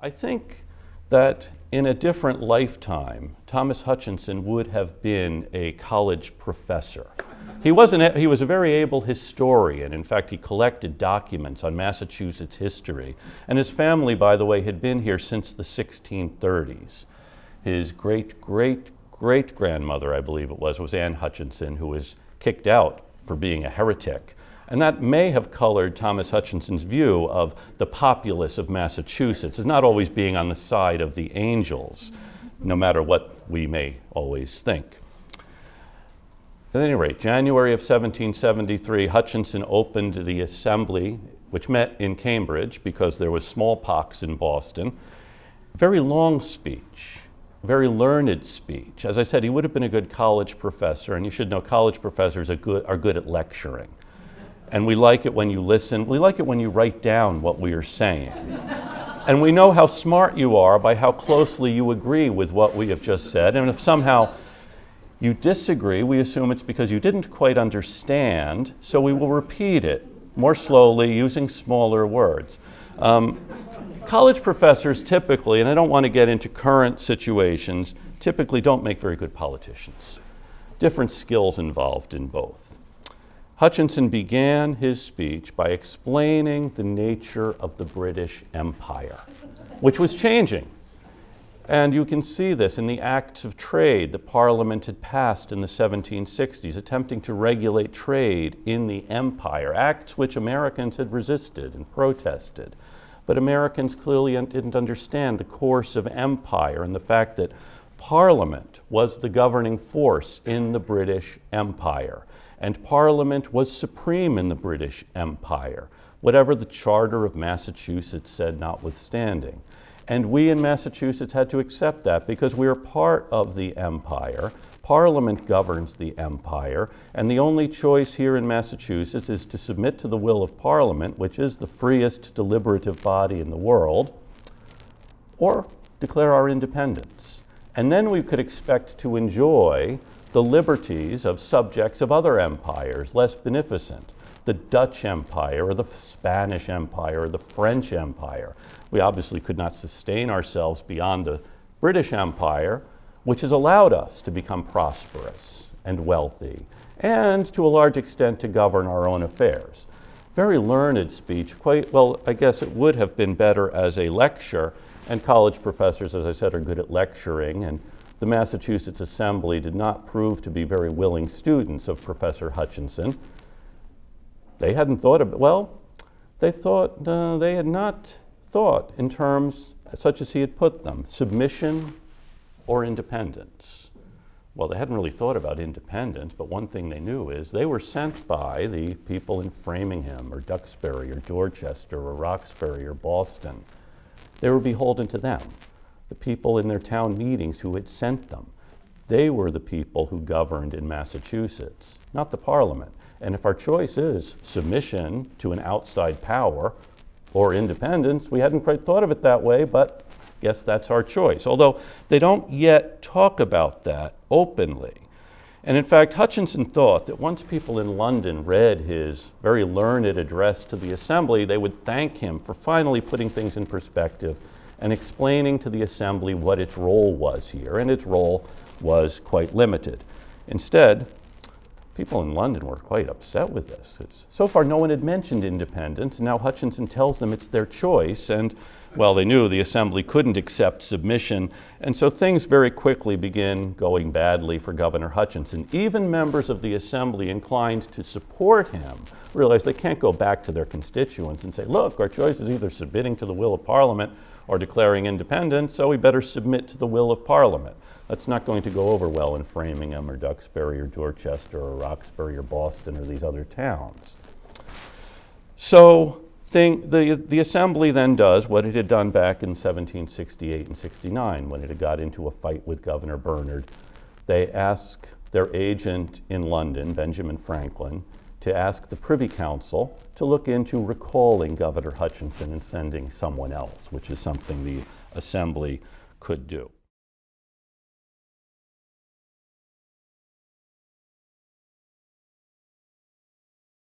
I think that in a different lifetime, Thomas Hutchinson would have been a college professor. He was a very able historian. In fact, he collected documents on Massachusetts history. And his family, by the way, had been here since the 1630s. His great-great-great-grandmother, I believe it was Anne Hutchinson, who was kicked out for being a heretic. And that may have colored Thomas Hutchinson's view of the populace of Massachusetts as not always being on the side of the angels, no matter what we may always think. At any rate, January of 1773, Hutchinson opened the assembly, which met in Cambridge because there was smallpox in Boston. Very long speech, very learned speech. As I said, he would have been a good college professor, and you should know college professors are good at lecturing. And we like it when you listen. We like it when you write down what we are saying. And we know how smart you are by how closely you agree with what we have just said. And if somehow you disagree, we assume it's because you didn't quite understand, so we will repeat it more slowly using smaller words. College professors typically, and I don't want to get into current situations, typically don't make very good politicians. Different skills involved in both. Hutchinson began his speech by explaining the nature of the British Empire, which was changing. And you can see this in the Acts of Trade that Parliament had passed in the 1760s, attempting to regulate trade in the empire, acts which Americans had resisted and protested. But Americans clearly didn't understand the course of empire and the fact that Parliament was the governing force in the British Empire. And Parliament was supreme in the British Empire, whatever the Charter of Massachusetts said notwithstanding. And we in Massachusetts had to accept that because we are part of the empire. Parliament governs the empire, and the only choice here in Massachusetts is to submit to the will of Parliament, which is the freest deliberative body in the world, or declare our independence. And then we could expect to enjoy the liberties of subjects of other empires, less beneficent, the Dutch Empire or the Spanish Empire or the French Empire. We obviously could not sustain ourselves beyond the British Empire, which has allowed us to become prosperous and wealthy, and to a large extent to govern our own affairs. Very learned speech, I guess it would have been better as a lecture, and college professors, as I said, are good at lecturing, and the Massachusetts Assembly did not prove to be very willing students of Professor Hutchinson. They hadn't thought of it. Well, they had not thought in terms such as he had put them, submission or independence. Well, they hadn't really thought about independence, but one thing they knew is they were sent by the people in Framingham or Duxbury or Dorchester or Roxbury or Boston. They were beholden to them. The people in their town meetings who had sent them. They were the people who governed in Massachusetts, not the Parliament. And if our choice is submission to an outside power or independence, we hadn't quite thought of it that way, but yes, that's our choice. Although they don't yet talk about that openly. And in fact, Hutchinson thought that once people in London read his very learned address to the Assembly, they would thank him for finally putting things in perspective and explaining to the Assembly what its role was here, and its role was quite limited. Instead, people in London were quite upset with this. So far, no one had mentioned independence, and now Hutchinson tells them it's their choice, and, well, they knew the Assembly couldn't accept submission, and so things very quickly begin going badly for Governor Hutchinson. Even members of the Assembly inclined to support him realize they can't go back to their constituents and say, look, our choice is either submitting to the will of Parliament or declaring independence, so we better submit to the will of Parliament. That's not going to go over well in Framingham or Duxbury or Dorchester or Roxbury or Boston or these other towns. So the Assembly then does what it had done back in 1768 and 69 when it had got into a fight with Governor Bernard. They ask their agent in London, Benjamin Franklin, to ask the Privy Council to look into recalling Governor Hutchinson and sending someone else, which is something the Assembly could do.